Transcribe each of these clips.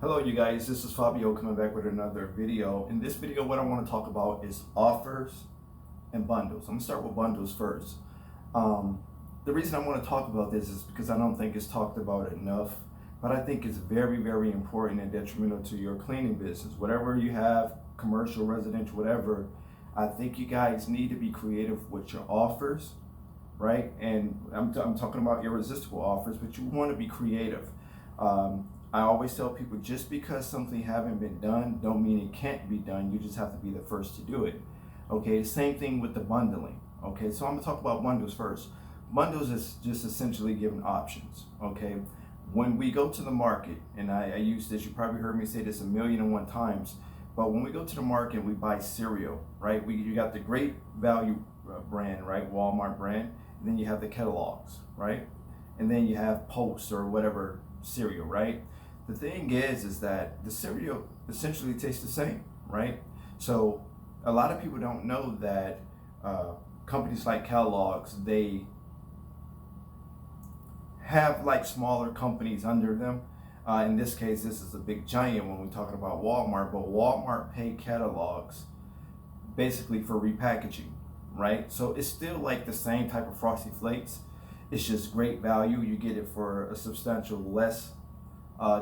Hello you guys, this is Fabio coming back with another video. In this video, what I want to talk about is offers and bundles. I'm gonna start with bundles first. The reason I want to talk about this is because I don't think it's talked about enough, but I think it's very, very important and detrimental to your cleaning business. Whatever you have, commercial, residential, whatever, I think you guys need to be creative with your offers, right? And I'm talking about irresistible offers, but you want to be creative. I always tell people, just because something haven't been done don't mean it can't be done. You just have to be the first to do it. Okay, same thing with the bundling. Okay, so I'm gonna talk about bundles first. Bundles is just essentially giving options. Okay, when we go to the market, and I use this, you probably heard me say this 1,000,001 times, but when we go to the market, we buy cereal, right? You got the Great Value brand, right? Walmart brand, and then you have the catalogs, right? And then you have Post or whatever cereal, right? The thing is that the cereal essentially tastes the same, right? So a lot of people don't know that companies like catalogs, they have like smaller companies under them. In this case, this is a big giant when we're talking about Walmart, but Walmart pay catalogs basically for repackaging, right? So it's still like the same type of Frosty Flakes. It's just great value. You get it for a substantial less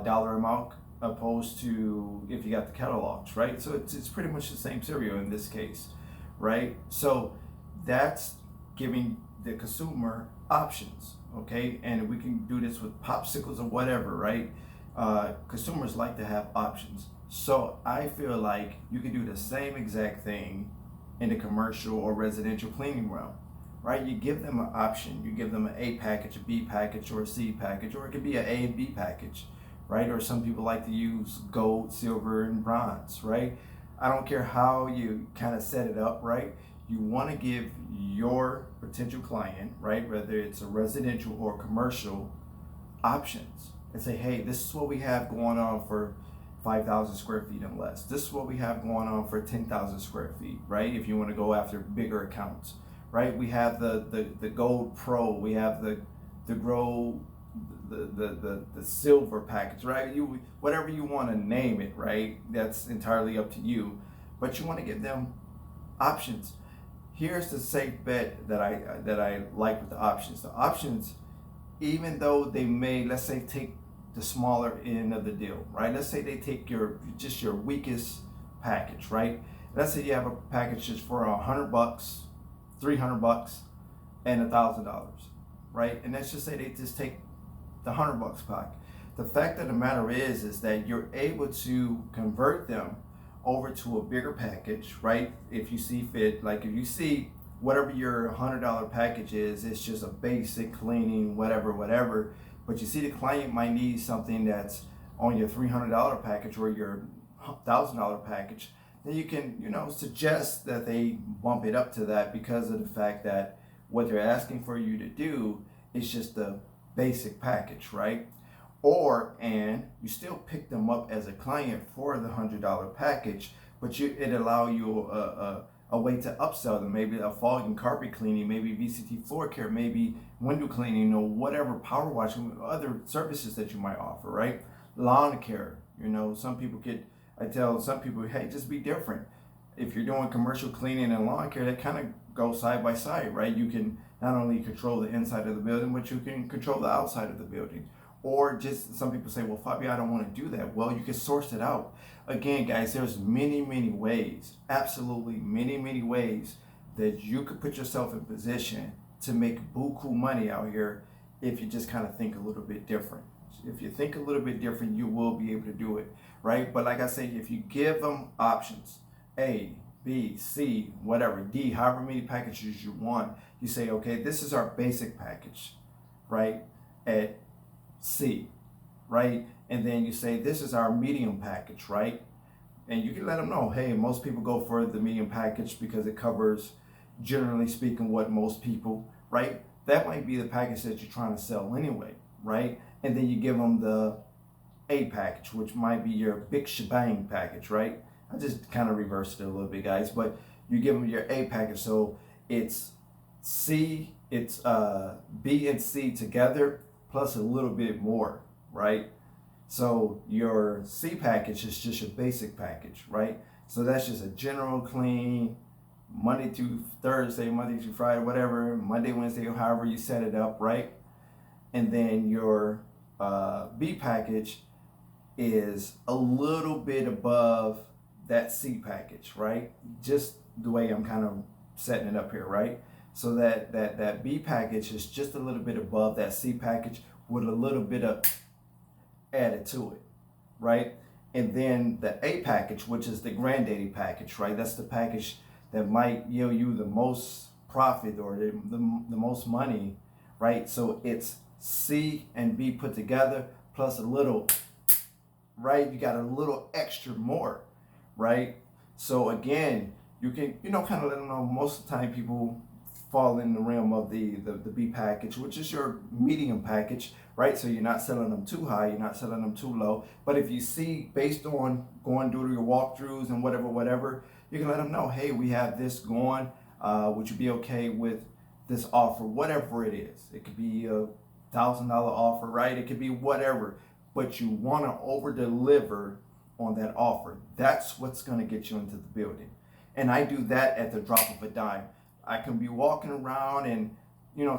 dollar amount opposed to if you got the catalogs, right? So it's pretty much the same cereal in this case, right? So that's giving the consumer options, okay? And we can do this with popsicles or whatever, right? Consumers like to have options. So I feel like you can do the same exact thing in the commercial or residential cleaning realm, right? You give them an option. You give them an A package, a B package, or a C package, or it could be an A and B package, right? Or some people like to use gold, silver, and bronze, right? I don't care how you kind of set it up, right? You want to give your potential client, right, whether it's a residential or commercial, options and say, hey, this is what we have going on for 5,000 square feet and less. This is what we have going on for 10,000 square feet, right? If you want to go after bigger accounts, right? We have the Gold Pro, we have the Grow, the silver package, right? You whatever you want to name it, right? That's entirely up to you, but you want to give them options. Here's the safe bet that I like with the options. The options, even though they may, let's say, take the smaller end of the deal, right? Let's say they take your weakest package, right? Let's say you have a package just for $100, $300, and $1,000, right? And let's just say they just take the $100 pack. The fact of the matter is that you're able to convert them over to a bigger package, right? If you see fit, like if you see whatever your $100 package is, it's just a basic cleaning, whatever. But you see the client might need something that's on your $300 package or your $1,000 package, then you can, suggest that they bump it up to that because of the fact that what they're asking for you to do is just the basic package, right? And you still pick them up as a client for the $100 package, but it allow you a way to upsell them, maybe a fog and carpet cleaning, maybe VCT floor care, maybe window cleaning, or whatever, power washing, other services that you might offer, right? Lawn care, I tell some people, hey, just be different. If you're doing commercial cleaning and lawn care, that kind of goes side by side, right? You can not only control the inside of the building, but you can control the outside of the building. Or just some people say, well, Fabio, I don't want to do that. Well, you can source it out. Again, guys, there's many ways, absolutely many ways that you could put yourself in position to make buku money out here if you just kind of think a little bit different. If you think a little bit different, you will be able to do it, right? But like I say, if you give them options, A, B, C, whatever, D, however many packages you want, you say, okay, this is our basic package, right, at C, right? And then you say, this is our medium package, right? And you can let them know, hey, most people go for the medium package because it covers, generally speaking, what most people, right? That might be the package that you're trying to sell anyway, right? And then you give them the A package, which might be your big shebang package, right? I just kind of reversed it a little bit, guys, but you give them your A package. So it's C, it's B and C together, plus a little bit more, right? So your C package is just your basic package, right? So that's just a general clean, Monday through Thursday, Monday through Friday, whatever, Monday, Wednesday, however you set it up, right? And then your B package is a little bit above that C package, right? Just the way I'm kind of setting it up here, right? So that B package is just a little bit above that C package with a little bit of added to it, right? And then the A package, which is the granddaddy package, right? That's the package that might yield you the most profit or the most money, right? So it's C and B put together plus a little, right? You got a little extra more, right? So again, you can, kind of let them know most of the time people fall in the realm of the B package, which is your medium package, right? So you're not selling them too high, you're not selling them too low. But if you see, based on going through your walkthroughs and whatever, you can let them know, hey, we have this going. Would you be okay with this offer, whatever it is? It could be a $1,000 offer, right? It could be whatever, but you want to over deliver on that offer. That's what's going to get you into the building. And I do that at the drop of a dime. I can be walking around and,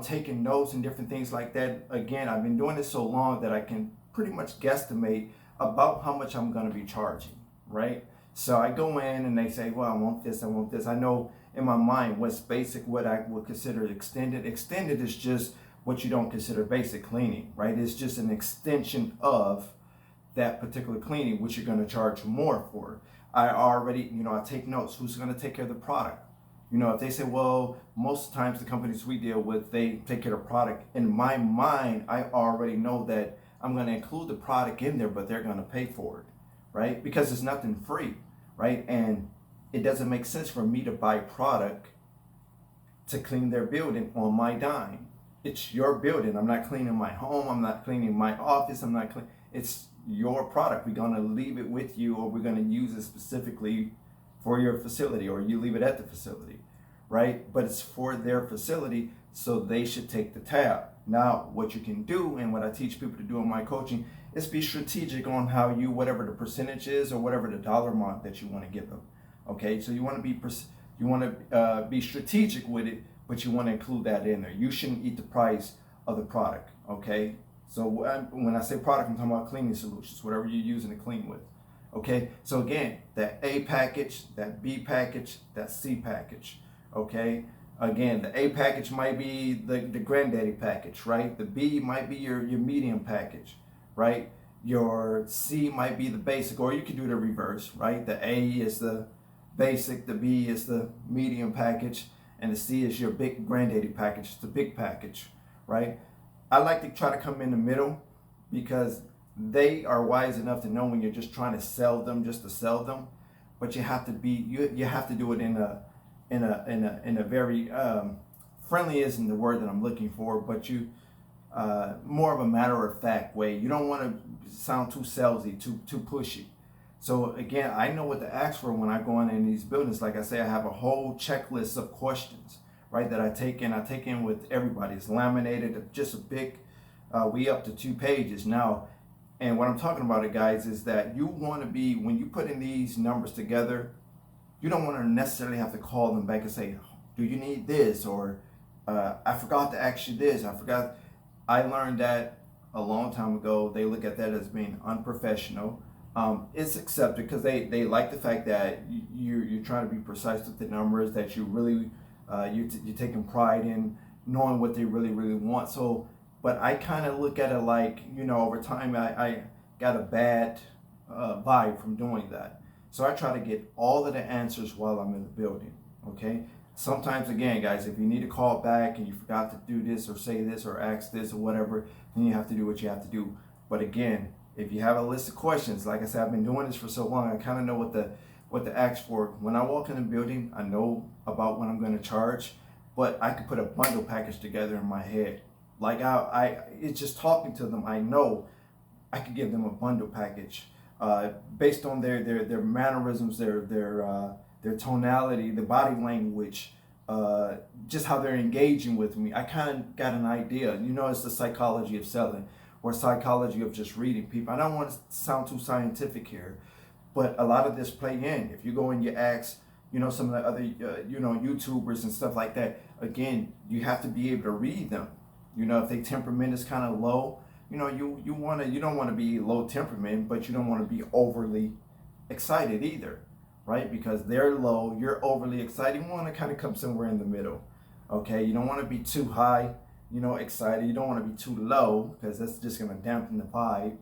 taking notes and different things like that. Again, I've been doing this so long that I can pretty much guesstimate about how much I'm going to be charging, right? So I go in and they say, well, I want this, I want this. I know in my mind what's basic, what I would consider extended. Extended is just what you don't consider basic cleaning, right? It's just an extension of that particular cleaning, which you're going to charge more for. I already, I take notes. Who's going to take care of the product? If they say, well, most times the companies we deal with, they take care of the product. In my mind, I already know that I'm going to include the product in there, but they're going to pay for it, right? Because it's nothing free, right? And it doesn't make sense for me to buy product to clean their building on my dime. It's your building. I'm not cleaning my home. I'm not cleaning my office. I'm not cleaning. It's your product. We're going to leave it with you, or we're going to use it specifically for your facility, or you leave it at the facility, right? But it's for their facility, so they should take the tab. Now, what you can do, and what I teach people to do in my coaching, is be strategic on how you, whatever the percentage is, or whatever the dollar amount that you want to give them. Okay, so you want to be strategic with it, but you want to include that in there. You shouldn't eat the price of the product. Okay, so when I say product, I'm talking about cleaning solutions, whatever you're using to clean with. Okay, so again, that A package, that B package, that C package. Okay, again, the A package might be the granddaddy package, right? The B might be your medium package, right? Your C might be the basic, or you can do the reverse, right? The A is the basic, the B is the medium package, and the C is your big granddaddy package. It's the big package, right? I like to try to come in the middle, because they are wise enough to know when you're just trying to sell them just to sell them, but you have to be you have to do it in a very friendly isn't the word that I'm looking for, but you more of a matter of fact way. You don't want to sound too salesy, too pushy. So again, I know what to ask for when I go in these buildings. Like I say, I have a whole checklist of questions, right, that I take in with everybody. It's laminated, just a big we up to 2 pages now. And what I'm talking about, it guys, is that you want to be, when you put in these numbers together, you don't want to necessarily have to call them back and say, do you need this? Or I forgot to ask you this. I learned that a long time ago. They look at that as being unprofessional. It's accepted because they like the fact that you're trying to be precise with the numbers, that you really, you're taking pride in knowing what they really want. So, but I kind of look at it like, over time I got a bad vibe from doing that. So I try to get all of the answers while I'm in the building, okay? Sometimes, again, guys, if you need to call back and you forgot to do this or say this or ask this or whatever, then you have to do what you have to do. But again, if you have a list of questions, like I said, I've been doing this for so long, I kind of know what to ask for. When I walk in the building, I know about what I'm going to charge, but I can put a bundle package together in my head. Like it's just talking to them. I know I could give them a bundle package based on their mannerisms, their tonality, the body language, just how they're engaging with me. I kind of got an idea. It's the psychology of selling. or psychology of just reading people. I don't want to sound too scientific here, but a lot of this play in. If you go and you ask, some of the other, YouTubers and stuff like that, again, you have to be able to read them. If their temperament is kind of low, you don't want to be low temperament, but you don't want to be overly excited either, right? Because they're low, you're overly excited. You want to kind of come somewhere in the middle, okay? You don't want to be too high, excited. You don't want to be too low, because that's just going to dampen the vibe.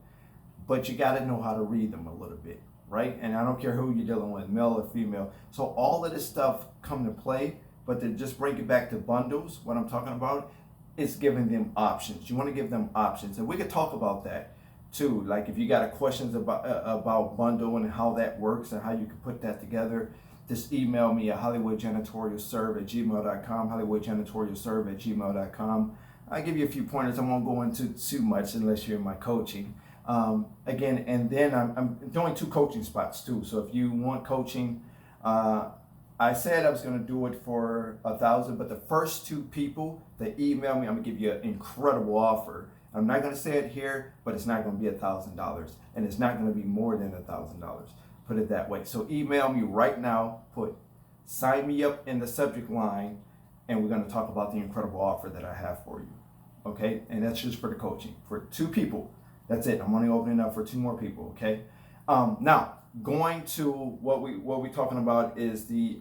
But you got to know how to read them a little bit, right? And I don't care who you're dealing with, male or female. So all of this stuff come to play, but to just bring it back to bundles, what I'm talking about is giving them options. You want to give them options, and we could talk about that too. Like if you got questions about bundle and how that works and how you can put that together, just email me at hollywoodjanitorialserve@gmail.com, hollywoodjanitorialserve@gmail.com. I'll give you a few pointers. I won't go into too much unless you're in my coaching. Again, and then I'm doing 2 coaching spots too. So if you want coaching, I said I was going to do it for $1,000, but the first 2 people that email me, I'm going to give you an incredible offer. I'm not going to say it here, but it's not going to be $1,000, and it's not going to be more than $1,000. Put it that way. So email me right now. Put "sign me up" in the subject line, and we're going to talk about the incredible offer that I have for you. Okay, and that's just for the coaching for 2 people. That's it. I'm only opening up for 2 more people. Okay. Now going to what we talking about is the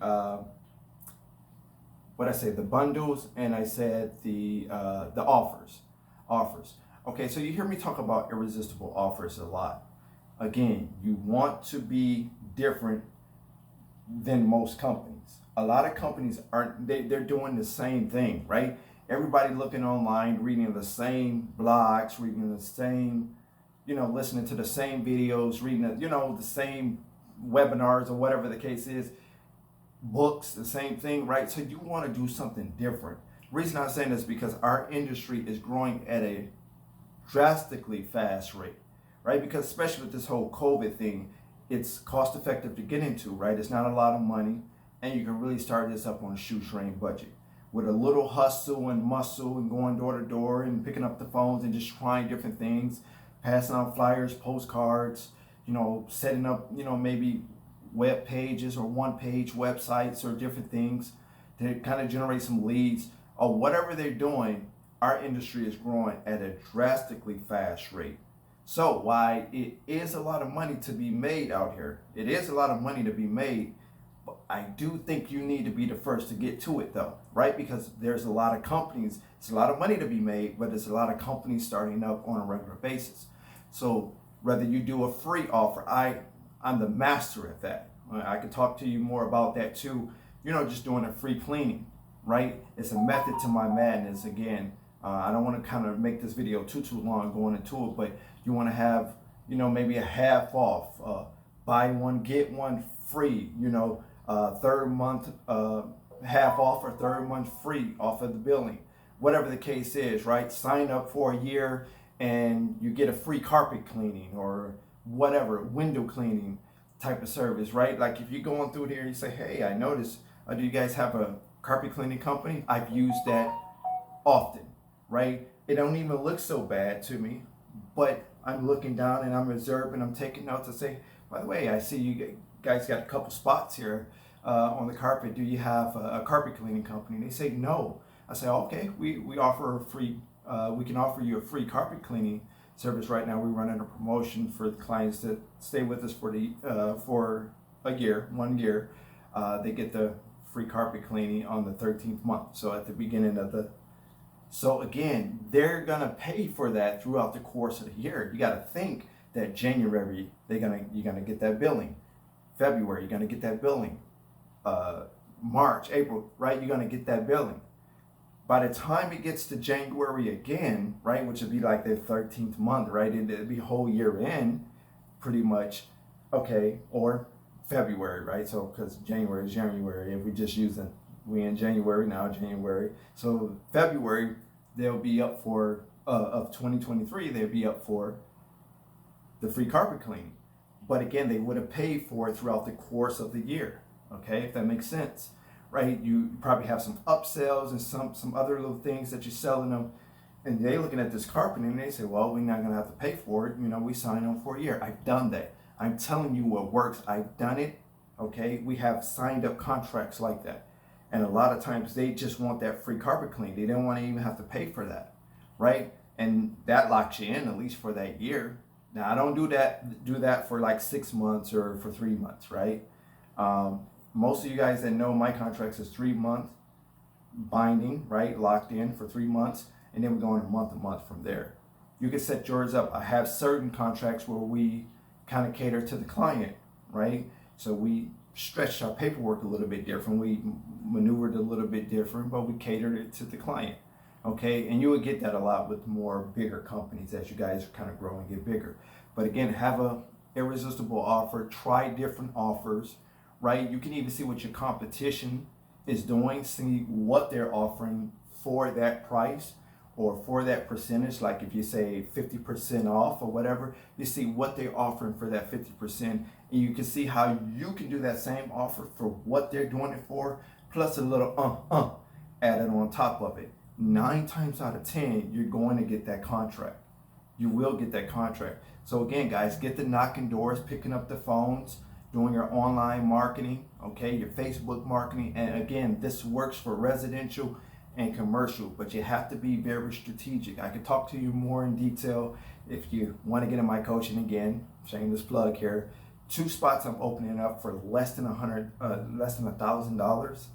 the bundles, and I said the offers. Okay, so you hear me talk about irresistible offers a lot. Again, you want to be different than most companies. A lot of companies they're doing the same thing, right? Everybody looking online, reading the same blogs, reading the same, listening to the same videos, reading the same webinars or whatever the case is, books, the same thing, right? So you want to do something different. The reason I'm saying this is because our industry is growing at a drastically fast rate, right? Because especially with this whole COVID thing, it's cost effective to get into, right? It's not a lot of money, and you can really start this up on a shoestring budget with a little hustle and muscle and going door to door and picking up the phones and just trying different things, passing out flyers, postcards, setting up, maybe web pages or one-page websites or different things to kind of generate some leads or whatever they're doing. Our industry is growing at a drastically fast rate. So while it is a lot of money to be made out here, it is a lot of money to be made, but I do think you need to be the first to get to it though, right? Because there's a lot of companies, it's a lot of money to be made, but there's a lot of companies starting up on a regular basis. So whether you do a free offer, I'm the master at that. I could talk to you more about that too. Just doing a free cleaning, right? It's a method to my madness. Again, I don't want to kind of make this video too long going into it, but you want to have, maybe a half off, buy one, get one free, third month half off or third month free off of the billing, whatever the case is, right? Sign up for a year and you get a free carpet cleaning or whatever, window cleaning type of service, right? Like if you're going through here, you say, hey, I noticed, do you guys have a carpet cleaning company? I've used that often, right? It don't even look so bad to me, but I'm looking down and I'm observing, I'm taking notes. I say, by the way, I see you guys got a couple spots here on the carpet. Do you have a carpet cleaning company? And they say, no. I say, okay, we offer a free, we can offer you a free carpet cleaning service right now. We're running a promotion for the clients that stay with us for a year, 1 year. They get the free carpet cleaning on the 13th month. So at the beginning of so again, they're gonna pay for that throughout the course of the year. You gotta think that January, you're gonna get that billing. February, you're gonna get that billing. March, April, right? You're gonna get that billing. By the time it gets to January again, right, which would be like the 13th month, right? It'd be whole year in, pretty much, okay, or February, right? So, because January is January, if we just using, we in January now, January. So February, they'll be up for, of 2023, they'll be up for the free carpet cleaning. But again, they would have paid for it throughout the course of the year, okay, if that makes sense. Right, you probably have some upsells and some other little things that you're selling them, and they looking at this carpet and they say, well, we're not gonna have to pay for it. We sign on for a year. I've done that. I'm telling you what works. I've done it. Okay, we have signed up contracts like that. And a lot of times they just want that free carpet clean. They don't want to even have to pay for that, right? And that locks you in at least for that year. Now I don't do that for like 6 months or for 3 months, right? Most of you guys that know my contracts is 3 months binding, right? Locked in for 3 months, and then we're going a month from there. You can set yours up. I have certain contracts where we kind of cater to the client, right? So we stretched our paperwork a little bit different. We maneuvered a little bit different, but we catered it to the client. Okay, and you would get that a lot with more bigger companies as you guys kind of grow and get bigger. But again, have a irresistible offer. Try different offers, right? You can even see what your competition is doing, see what they're offering for that price or for that percentage. Like if you say 50% off or whatever, you see what they're offering for that 50%, and you can see how you can do that same offer for what they're doing it for, plus a little added on top of it. 9 times out of 10, you're going to get that contract. You will get that contract. So again, guys, get the knocking doors, picking up the phones, doing your online marketing, okay, your Facebook marketing. And again, this works for residential and commercial, but you have to be very strategic. I can talk to you more in detail if you want to get in my coaching. Again, shameless plug here. 2 spots I'm opening up for less than $1,000.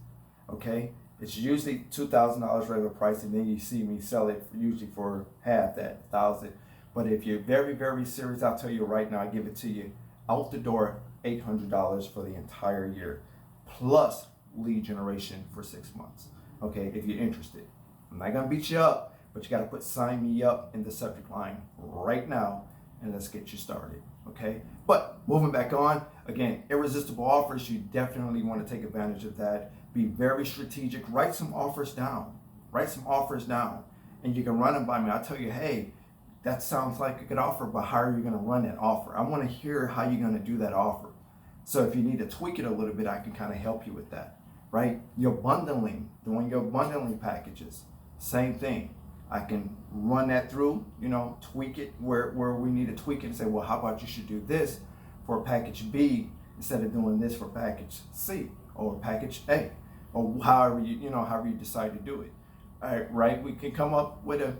Okay, it's usually $2,000 regular price, and then you see me sell it usually for half that, 1,000. But if you're very, very serious, I'll tell you right now, I give it to you out the door, $800 for the entire year, plus lead generation for 6 months. Okay, if you're interested. I'm not gonna beat you up, but you gotta put sign me up in the subject line right now, and let's get you started, okay? But moving back on, again, irresistible offers, you definitely wanna take advantage of that. Be very strategic, write some offers down, and you can run them by me. I'll tell you, hey, that sounds like a good offer, but how are you gonna run that offer? I wanna hear how you're gonna do that offer. So if you need to tweak it a little bit, I can kind of help you with that, right? Your bundling, doing your bundling packages, same thing. I can run that through, tweak it where we need to tweak it and say, well, how about you should do this for package B instead of doing this for package C or package A, or however you decide to do it. All right, we can come up with a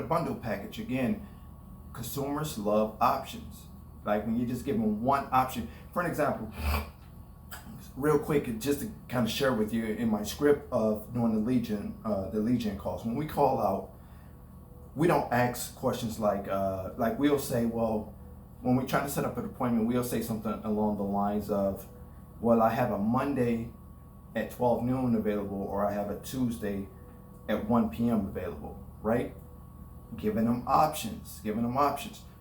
bundle package. Again, consumers love options. Like when you just give them one option. For an example, real quick, just to kind of share with you in my script of doing the lead gen calls. When we call out, we don't ask questions like we'll say, well, when we're trying to set up an appointment, we'll say something along the lines of, well, I have a Monday at 12 noon available, or I have a Tuesday at 1 p.m. available, right? Giving them options.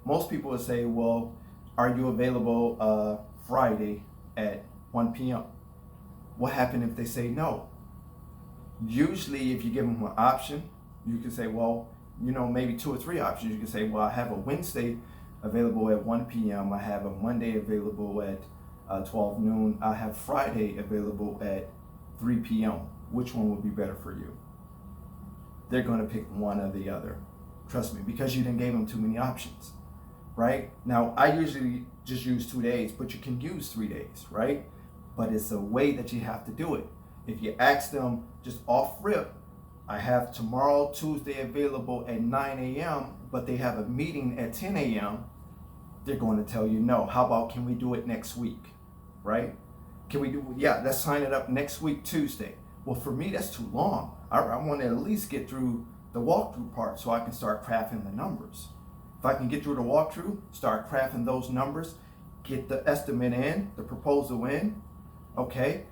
Most people would say, well, are you available Friday at 1 p.m.? What happens if they say no? Usually, if you give them an option, you can say, well, maybe 2 or 3 options. You can say, well, I have a Wednesday available at 1 p.m. I have a Monday available at 12 noon. I have Friday available at 3 p.m. Which one would be better for you? They're going to pick one or the other. Trust me, because you didn't give them too many options, right? Now, I usually just use 2 days, but you can use 3 days, right? But it's a way that you have to do it. If you ask them just off rip, I have tomorrow, Tuesday available at 9 a.m., but they have a meeting at 10 a.m., they're going to tell you no. How about, can we do it next week, right? Let's sign it up next week, Tuesday. Well, for me, that's too long. I want to at least get through the walkthrough part so I can start crafting the numbers. If I can get through the walkthrough, start crafting those numbers, get the estimate in, the proposal in, okay,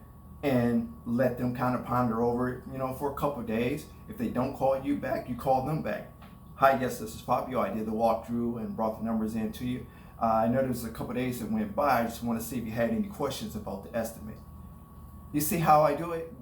and let them kind of ponder over it, for a couple of days. If they don't call you back, you call them back. Hi, yes, this is Fabio. I did the walkthrough and brought the numbers in to you. I know there's a couple of days that went by. I just want to see if you had any questions about the estimate. You see how I do it?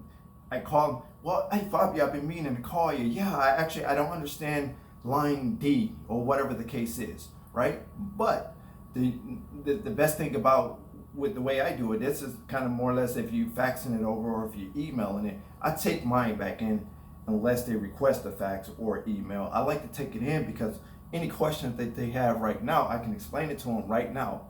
I call them, well, hey, Fabio, I've been meaning to call you. Yeah, I don't understand line D or whatever the case is, right? But the best thing about with the way I do it, this is kind of more or less if you faxing it over or if you're emailing it, I take mine back in unless they request a fax or email. I like to take it in because any question that they have right now, I can explain it to them right now.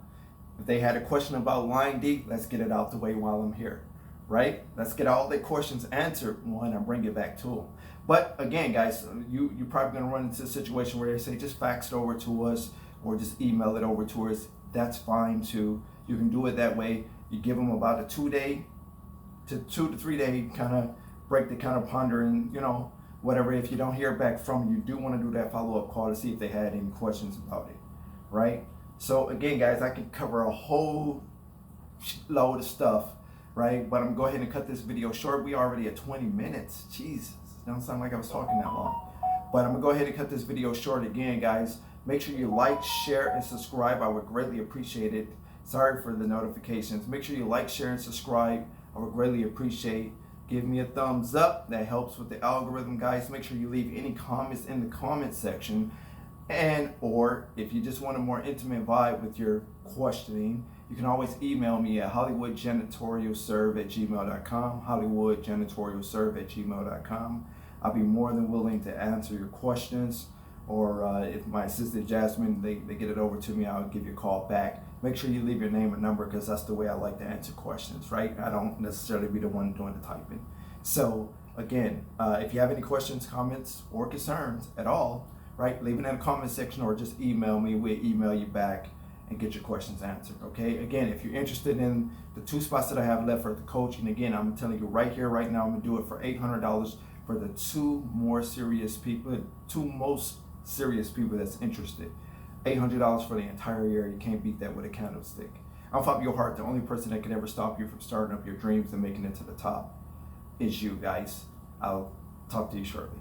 If they had a question about line D, let's get it out the way while I'm here, right? Let's get all their questions answered when I bring it back to them. But again, guys, you're probably gonna run into a situation where they say, just fax it over to us or just email it over to us. That's fine too. You can do it that way. You give them about a 2 to 3 day kind of break to kind of ponder and, whatever. If you don't hear back from them, you do want to do that follow-up call to see if they had any questions about it, right? So again, guys, I can cover a whole load of stuff, right? But I'm going to go ahead and cut this video short. We already at 20 minutes. Jesus, it don't sound like I was talking that long. But I'm going to go ahead and cut this video short again, guys. Make sure you like, share, and subscribe. I would greatly appreciate it. Sorry for the notifications. Make sure you like, share, and subscribe. I would greatly appreciate. Give me a thumbs up. That helps with the algorithm, guys. Make sure you leave any comments in the comment section. And or if you just want a more intimate vibe with your questioning, you can always email me at hollywoodjanitorialserve@gmail.com, hollywoodjanitorialserve@gmail.com. I'll be more than willing to answer your questions. Or if my assistant Jasmine, they get it over to me, I'll give you a call back. Make sure you leave your name and number because that's the way I like to answer questions, right? I don't necessarily be the one doing the typing. So again, if you have any questions, comments, or concerns at all, right, leave it in the comment section or just email me. We'll email you back and get your questions answered, okay? Again, if you're interested in the 2 spots that I have left for the coaching, again, I'm telling you right here, right now, I'm gonna do it for $800 for the 2 most serious people that's interested. $800 for the entire year. You can't beat that with a candlestick. I'm Fabio Hart. The only person that can ever stop you from starting up your dreams and making it to the top is you, guys. I'll talk to you shortly.